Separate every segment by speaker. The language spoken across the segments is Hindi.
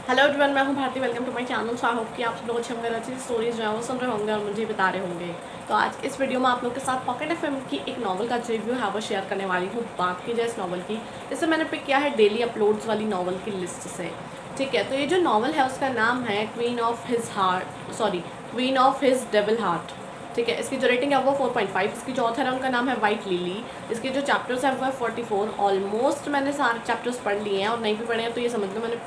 Speaker 1: हेलो एवरीवन, मैं हूं Bharti. Welcome to my channel. So I hope कि आप सब लोग अच्छे होंगे, अच्छी स्टोरीज जो है वो सुन रहे होंगे और मुझे बता रहे होंगे। तो आज इस वीडियो में आप लोग के साथ पॉकेट एफएम की एक नॉवल का रिव्यू है वो शेयर करने वाली हूँ। बात की जाए इस नॉवल की, इसे मैंने पिक किया है डेली अपलोड्स वाली नॉवल की लिस्ट से। ठीक है, तो ये जो नॉवल है उसका नाम है queen of his devil heart. ठीक है, इसकी जो रेटिंग है वो 4.5। इसकी जो ऑथर है उनका नाम है वाइट लिली। इसके जो चैप्टर्स हैं वो है 44। ऑलमोस्ट मैंने सारे चैप्टर्स पढ़ लिए हैं और नहीं भी पढ़े हैं तो ये समझ लो मैंने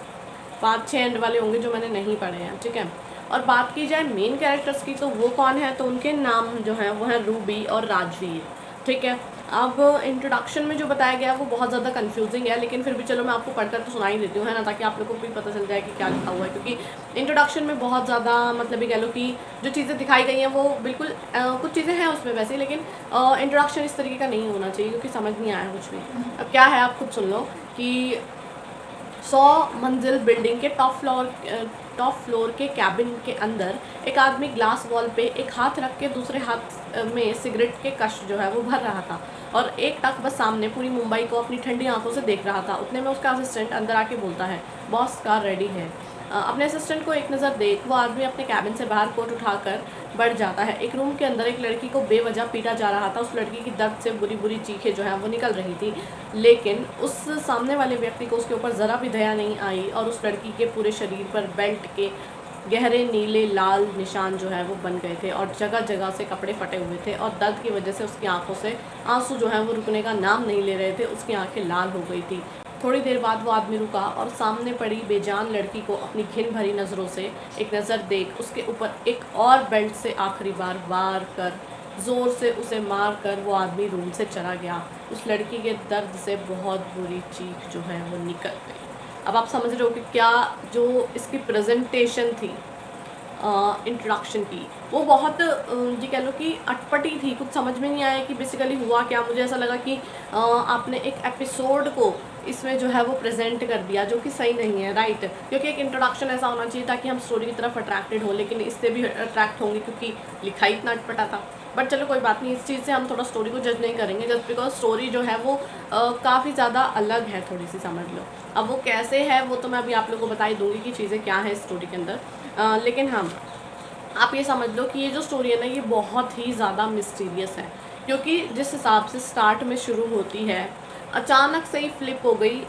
Speaker 1: 5-6 एंड वाले होंगे जो मैंने नहीं पढ़े हैं। ठीक है, और बात की जाए मेन कैरेक्टर्स की तो वो कौन है, तो उनके नाम जो है वो है रूबी और राजवीर। ठीक है, अब इंट्रोडक्शन में जो बताया गया है वो बहुत ज़्यादा कंफ्यूजिंग है, लेकिन फिर भी चलो मैं आपको पढ़कर तो सुना ही देती हूँ, है ना, ताकि आप लोगों को भी पता चल जाए कि क्या लिखा हुआ है। क्योंकि इंट्रोडक्शन में बहुत ज़्यादा मतलब ये कह लो कि जो चीज़ें दिखाई गई हैं वो बिल्कुल कुछ चीज़ें हैं उसमें वैसे, लेकिन इंट्रोडक्शन इस तरीके का नहीं होना चाहिए क्योंकि समझ नहीं आया कुछ भी। अब क्या है आप खुद सुन लो कि 100 मंजिल बिल्डिंग के टॉप फ्लोर के कैबिन के अंदर एक आदमी ग्लास वॉल पे एक हाथ रख के दूसरे हाथ में सिगरेट के कश जो है वो भर रहा था और एक टक बस सामने पूरी मुंबई को अपनी ठंडी आंखों से देख रहा था। उतने में उसका असिस्टेंट अंदर आके बोलता है, बॉस कार रेडी है। अपने असिस्टेंट को एक नज़र देख वो आदमी अपने कैबिन से बाहर कोट उठाकर बढ़ जाता है। एक रूम के अंदर एक लड़की को बेवजह पीटा जा रहा था। उस लड़की की दर्द से बुरी बुरी चीखें जो है वो निकल रही थी, लेकिन उस सामने वाले व्यक्ति को उसके ऊपर ज़रा भी दया नहीं आई और उस लड़की के पूरे शरीर पर बेल्ट के गहरे नीले लाल निशान जो है वो बन गए थे और जगह जगह से कपड़े फटे हुए थे और दर्द की वजह से उसकी आंखों से आंसू जो है वो रुकने का नाम नहीं ले रहे थे। उसकी आंखें लाल हो गई थी। थोड़ी देर बाद वो आदमी रुका और सामने पड़ी बेजान लड़की को अपनी घिन भरी नज़रों से एक नज़र देख उसके ऊपर एक और बेल्ट से आखिरी बार वार कर ज़ोर से उसे मार कर वो आदमी रूम से चला गया। उस लड़की के दर्द से बहुत बुरी चीख जो है वो निकल गई। अब आप समझ रहे हो कि क्या जो इसकी प्रेजेंटेशन थी इंट्रोडक्शन की वो बहुत ये कह लो कि अटपटी थी। कुछ समझ में नहीं आया कि बेसिकली हुआ क्या। मुझे ऐसा लगा कि आपने एक एपिसोड को इसमें जो है वो प्रेजेंट कर दिया जो कि सही नहीं है, राइट। क्योंकि एक इंट्रोडक्शन ऐसा होना चाहिए ताकि हम स्टोरी की तरफ अट्रैक्टेड हो, लेकिन इससे भी अट्रैक्ट होंगे क्योंकि लिखा ही इतना अटपटा था। बट चलो कोई बात नहीं, इस चीज़ से हम थोड़ा स्टोरी को जज नहीं करेंगे जस्ट बिकॉज स्टोरी जो है वो काफ़ी ज़्यादा अलग है, थोड़ी सी समझ लो। अब वो कैसे है वो तो मैं अभी आप लोगों को बता ही दूँगी कि चीज़ें क्या हैं स्टोरी के अंदर। लेकिन हाँ, आप ये समझ लो कि ये जो स्टोरी है ना ये बहुत ही ज़्यादा मिस्टीरियस है, क्योंकि जिस हिसाब से स्टार्ट में शुरू होती है अचानक से ही फ्लिप हो गई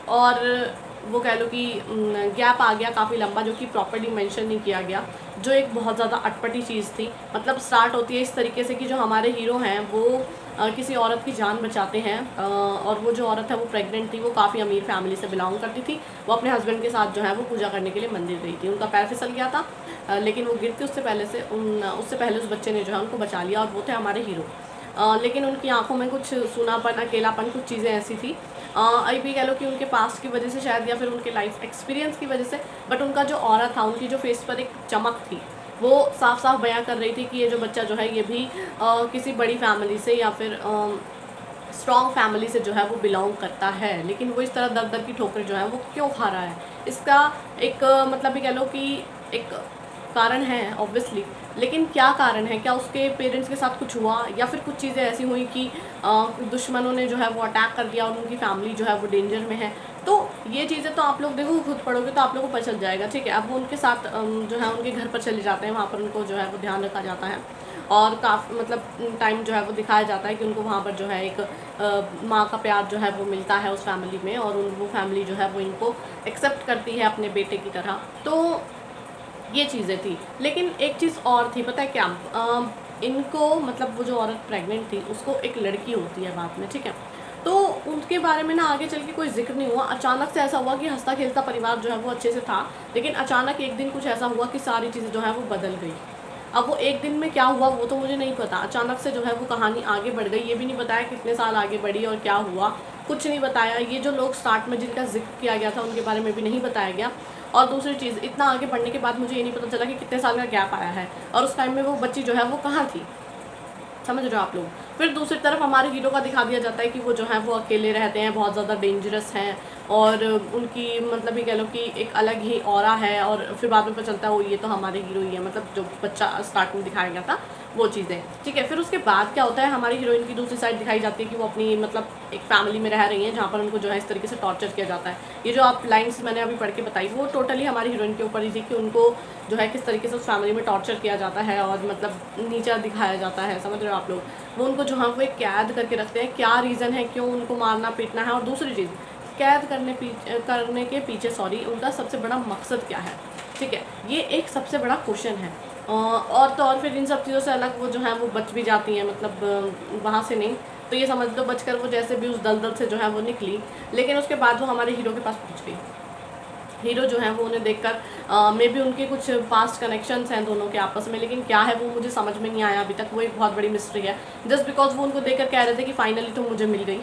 Speaker 1: और वो कह लो कि गैप आ गया काफ़ी लंबा जो कि प्रॉपर्ली मेंशन नहीं किया गया, जो एक बहुत ज़्यादा अटपटी चीज़ थी। मतलब स्टार्ट होती है इस तरीके से कि जो हमारे हीरो हैं वो किसी औरत की जान बचाते हैं और वो जो औरत है वो प्रेग्नेंट थी। वो काफ़ी अमीर फैमिली से बिलोंग करती थी। वो अपने हस्बैंड के साथ जो है वो पूजा करने के लिए मंदिर गई थी। उनका पैर फिसल गया था लेकिन वो गिरती उससे पहले उस बच्चे ने जो है उनको बचा लिया और वो थे हमारे हीरो। लेकिन उनकी आंखों में कुछ सूनापन, अकेलापन, कुछ चीज़ें ऐसी थी अभी भी कह लो कि उनके पास्ट की वजह से शायद या फिर उनके लाइफ एक्सपीरियंस की वजह से। बट उनका जो ऑरा था, उनकी जो फेस पर एक चमक थी, वो साफ साफ बयां कर रही थी कि ये जो बच्चा जो है ये भी किसी बड़ी फैमिली से या फिर स्ट्रॉन्ग फैमिली से जो है वो बिलोंग करता है। लेकिन वो इस तरह दर दर की ठोकर जो है वो क्यों खा रहा है, इसका एक मतलब ये कह लो कि एक कारण है ऑब्वियसली। लेकिन क्या कारण है, क्या उसके पेरेंट्स के साथ कुछ हुआ या फिर कुछ चीज़ें ऐसी हुई कि दुश्मनों ने जो है वो अटैक कर दिया और उनकी फैमिली जो है वो डेंजर में है। तो ये चीज़ें तो आप लोग देखो, खुद पढ़ोगे तो आप लोगों को पता चल जाएगा। ठीक है, अब वो उनके साथ जो है उनके घर पर चले जाते हैं, वहाँ पर उनको जो है वो ध्यान रखा जाता है और काफ़ी मतलब टाइम जो है वो दिखाया जाता है कि उनको वहाँ पर जो है एक माँ का प्यार जो है वो मिलता है उस फैमिली में और वो फैमिली जो है वो इनको एक्सेप्ट करती है अपने बेटे की तरह। तो ये चीज़ें थी। लेकिन एक चीज़ और थी, पता है क्या, इनको मतलब वो जो औरत प्रेग्नेंट थी उसको एक लड़की होती है बाद में। ठीक है, तो उनके बारे में ना आगे चल के कोई जिक्र नहीं हुआ। अचानक से ऐसा हुआ कि हंसता खेलता परिवार जो है वो अच्छे से था, लेकिन अचानक एक दिन कुछ ऐसा हुआ कि सारी चीज़ें जो है वो बदल गई। अब वो एक दिन में क्या हुआ वो तो मुझे नहीं पता। अचानक से जो है वो कहानी आगे बढ़ गई। ये भी नहीं बताया कितने साल आगे बढ़ी और क्या हुआ, कुछ नहीं बताया। ये जो लोग स्टार्ट में जिनका जिक्र किया गया था उनके बारे में भी नहीं बताया गया। और दूसरी चीज़, इतना आगे बढ़ने के बाद मुझे ये नहीं पता चला कि कितने साल का गैप आया है और उस टाइम में वो बच्ची जो है वो कहाँ थी, समझ रहे हो आप लोग। फिर दूसरी तरफ हमारे हीरो का दिखा दिया जाता है कि वो जो है वो अकेले रहते हैं, बहुत ज़्यादा डेंजरस हैं और उनकी मतलब ये कह लो कि एक अलग ही ऑरा है। और फिर बाद में पता चलता है वो ये तो हमारे हीरो ही है, मतलब जो बच्चा स्टार्ट में दिखाया गया था वो चीज़ें, ठीक है। फिर उसके बाद क्या होता है, हमारी हीरोइन की दूसरी साइड दिखाई जाती है कि वो अपनी मतलब एक फैमिली में रह रही हैं जहाँ पर उनको जो है इस तरीके से टॉर्चर किया जाता है। ये जो आप लाइन्स मैंने अभी पढ़ के बताई वो टोटली हमारी हीरोइन के ऊपर ही थी कि उनको जो है किस तरीके से उस फैमिली में टॉर्चर किया जाता है और मतलब नीचा दिखाया जाता है, समझ रहे हो आप लोग। वो उनको जो है वो एक कैद करके रखते हैं, क्या रीज़न है क्यों उनको मारना पीटना है। और दूसरी चीज़, कैद करने के पीछे उनका सबसे बड़ा मकसद क्या है, ठीक है, ये एक सबसे बड़ा क्वेश्चन है। और तो और फिर इन सब चीज़ों से अलग वो जो है वो बच भी जाती हैं, मतलब वहाँ से नहीं तो ये समझ लो बचकर वो जैसे भी उस दलदल से जो है वो निकली। लेकिन उसके बाद वो हमारे हीरो के पास पहुँच गई। हीरो जो है वो उन्हें देखकर मे बी उनके कुछ पास्ट कनेक्शंस हैं दोनों के आपस में, लेकिन क्या है वो मुझे समझ में नहीं आया अभी तक, वो एक बहुत बड़ी मिस्ट्री है। जस्ट बिकॉज वो उनको देखकर कह रहे थे कि फाइनली तो मुझे मिल गई,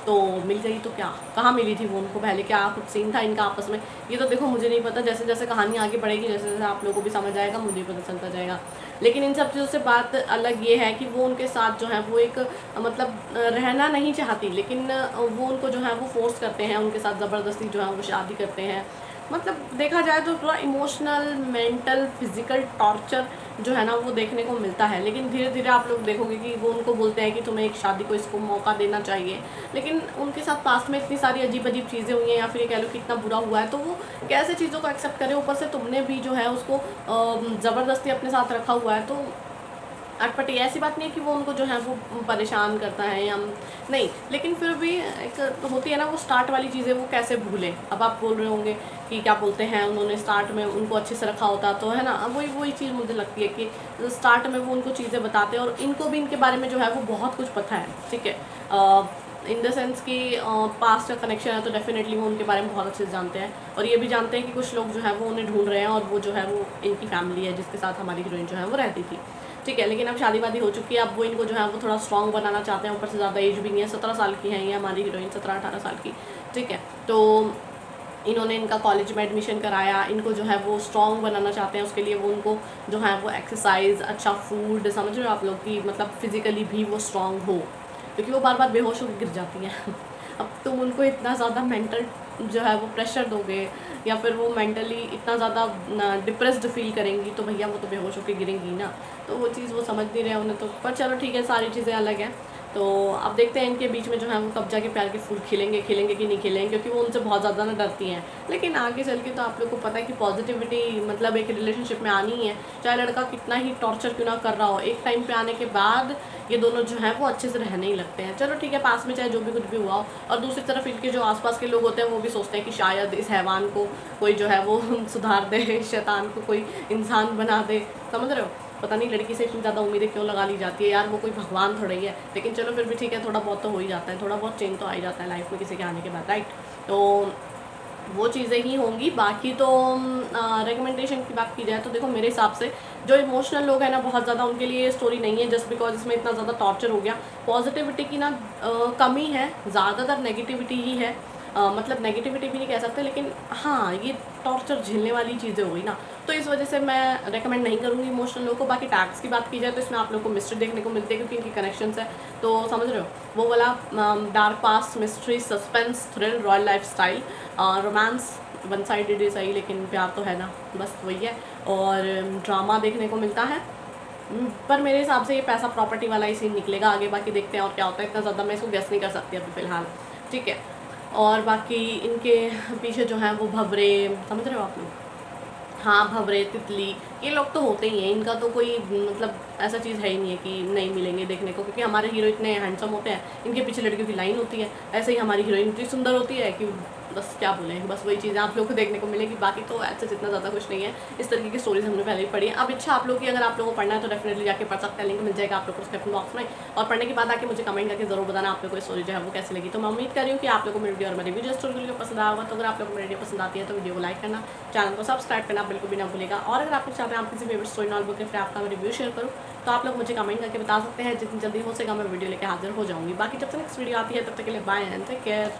Speaker 1: तो मिल गई तो क्या, कहाँ मिली थी वो उनको, पहले क्या कुछ सीन था इनका आपस में, ये तो देखो मुझे नहीं पता। जैसे जैसे कहानी आगे बढ़ेगी, जैसे जैसे आप लोगों को भी समझ आएगा, मुझे पता चलता जाएगा। लेकिन इन सब चीज़ों से बात अलग ये है कि वो उनके साथ जो है वो एक मतलब रहना नहीं चाहती, लेकिन वो उनको जो है वो फोर्स करते हैं, उनके साथ ज़बरदस्ती जो है वो शादी करते हैं। मतलब देखा जाए तो थोड़ा इमोशनल, मेंटल, फिजिकल टॉर्चर जो है ना वो देखने को मिलता है। लेकिन धीरे धीरे आप लोग देखोगे कि वो उनको बोलते हैं कि तुम्हें एक शादी को इसको मौका देना चाहिए, लेकिन उनके साथ पास्ट में इतनी सारी अजीब अजीब चीज़ें हुई हैं या फिर ये कह लो कि इतना बुरा हुआ है, तो वो कैसे चीज़ों को एक्सेप्ट करे। ऊपर से तुमने भी जो है उसको ज़बरदस्ती अपने साथ रखा हुआ है, तो अटपटी। ऐसी बात नहीं है कि वो उनको जो है वो परेशान करता है या नहीं, लेकिन फिर भी एक तो होती है ना वो स्टार्ट वाली चीज़ें वो कैसे भूलें। अब आप बोल रहे होंगे कि क्या बोलते हैं उन्होंने स्टार्ट में उनको अच्छे से रखा होता, तो है ना, अब वही चीज़ मुझे लगती है कि स्टार्ट में वो उनको चीज़ें बताते हैं और इनको भी इनके बारे में जो है वो बहुत कुछ पता है, ठीक है। इन द सेंस कि पास्ट का कनेक्शन है तो डेफिनेटली वो उनके बारे में बहुत अच्छे से जानते हैं और ये भी जानते हैं कि कुछ लोग जो है वो उन्हें ढूंढ रहे हैं और वो जो है वो इनकी फैमिली है जिसके साथ हमारी हीरोइन जो है वो रहती थी, ठीक है। लेकिन अब शादी वादी हो चुकी है, अब वो इनको जो है वो थोड़ा स्ट्रॉन्ग बनाना चाहते हैं। ऊपर से ज़्यादा एज भी नहीं है, 17 साल की है ये हमारी हीरोइन, 17-18 साल की, ठीक है। तो इन्होंने इनका कॉलेज में एडमिशन कराया, इनको जो है वो स्ट्रॉन्ग बनाना चाहते हैं। उसके लिए वो उनको जो है वो एक्सरसाइज, अच्छा फूड, समझ रहे हो आप लोग कि मतलब फिजिकली भी वो स्ट्रॉन्ग हो, क्योंकि वो बार बार बेहोश होकर गिर जाती हैं। अब तुम उनको इतना ज़्यादा मेंटल जो है वो प्रेशर दोगे या फिर वो मेंटली इतना ज़्यादा डिप्रेस्ड फील करेंगी, तो भैया वो तो बेहोश होकर गिरेंगी ना, तो वो चीज़ वो समझ नहीं रहे उन्हें तो। पर चलो ठीक है, सारी चीज़ें अलग हैं। तो अब देखते हैं इनके बीच में जो है वो कब जाके प्यार के फूल खिलेंगे कि नहीं खिलेंगे, क्योंकि वो उनसे बहुत ज़्यादा ना डरती हैं। लेकिन आगे चल के तो आप लोग को पता है कि पॉजिटिविटी मतलब एक रिलेशनशिप में आनी है, चाहे लड़का कितना ही टॉर्चर क्यों ना कर रहा हो, एक टाइम पे आने के बाद ये दोनों जो हैं वो अच्छे से रहने ही लगते हैं। चलो ठीक है, पास में चाहे जो भी कुछ भी हुआ हो। और दूसरी तरफ इनके जो आसपास के लोग होते हैं वो भी सोचते हैं कि शायद इस हैवान को कोई जो है वो सुधार दे, शैतान को कोई इंसान बना दे, समझ रहे हो। पता नहीं लड़की से इतनी ज़्यादा उम्मीदें क्यों लगा ली जाती है यार, वो कोई भगवान थोड़ा ही है। लेकिन चलो फिर भी ठीक है, थोड़ा बहुत तो हो ही जाता है, थोड़ा बहुत चेंज तो आ ही जाता है लाइफ में किसी के आने के बाद, राइट। तो वो चीज़ें ही होंगी। बाकी तो रिकमेंडेशन की बात की जाए तो देखो मेरे हिसाब से जो इमोशनल लोग हैं ना, बहुत ज़्यादा उनके लिए स्टोरी नहीं है, जस्ट बिकॉज इसमें इतना ज़्यादा टॉर्चर हो गया। पॉजिटिविटी की ना कमी है, ज़्यादातर नेगेटिविटी ही है। मतलब नेगेटिविटी भी नहीं कह सकते, लेकिन हाँ ये टॉर्चर झेलने वाली चीज़ें हो गई ना, तो इस वजह से मैं रेकमेंड नहीं करूँगी इमोशनल लोगों को। बाकी टैग्स की बात की जाए तो इसमें आप लोग को मिस्ट्री देखने को मिलती है, क्योंकि इनकी कनेक्शंस है, तो समझ रहे हो वो वाला dark past, mystery, suspense, thrill, royal lifestyle, romance, one sided ही सही लेकिन प्यार तो है ना, बस वही है। और ड्रामा देखने को मिलता है, पर मेरे हिसाब से ये पैसा प्रॉपर्टी वाला ही सीन निकलेगा आगे। बाकी देखते हैं और क्या होता है, इतना ज़्यादा मैं इसको गेस नहीं कर सकती अभी फ़िलहाल, ठीक है। और बाकी इनके पीछे जो हैं वो भंवरे, समझ रहे हो आप लोग, हाँ भंवरे, तितली, ये लोग तो होते ही हैं। इनका तो कोई मतलब ऐसा चीज़ है ही नहीं है कि नहीं मिलेंगे देखने को, क्योंकि हमारे हीरो इतने हैंडसम होते हैं, इनके पीछे लड़कियों की लाइन होती है। ऐसे ही हमारी हीरोइन इतनी सुंदर होती है कि बस क्या बोलें, बस वही चीज़ें आप लोगों को देखने को मिलेगी। बाकी तो ऐसे जितना ज़्यादा कुछ नहीं है। इस तरीके की स्टोरीज हमने पहले ही पढ़ी है। अब इच्छा आप लोग की, अगर आप लोगों को पढ़ना है तो डेफिनेटली जाके पढ़ सकते हैं, लिंक मिल जाएगा आप लोग को डिस्क्रिप्शन बॉक्स में। और पढ़ने के बाद आके मुझे कमेंट करके जरूर बताना आप लोग को स्टोरी जो है वो कैसी लगी। तो मैं उम्मीद कर रही हूँ कि आप लोग को मेरी वीडियो और मेरी वीडियो स्टोरी पसंद आएगा। तो अगर आप लोग को मेरी वीडियो पसंद आती है तो वीडियो को लाइक करना, चैनल को सब्सक्राइब करना बिल्कुल भी ना भूलेगा। और अगर आप लोग चाहते हैं आप किसी फेवरेट स्टोरी नॉल बुक के फिर आपका मैं रिव्यू शेयर करूँ, तो आप लोग मुझे कमेंट करके बता सकते हैं। जितनी जल्दी हो सकेगा मैं वीडियो लेकर हाजिर हो जाऊँगी। बाकी जब तक नेक्स्ट वीडियो आती है तब तक के लिए बाय एंड टेक केयर।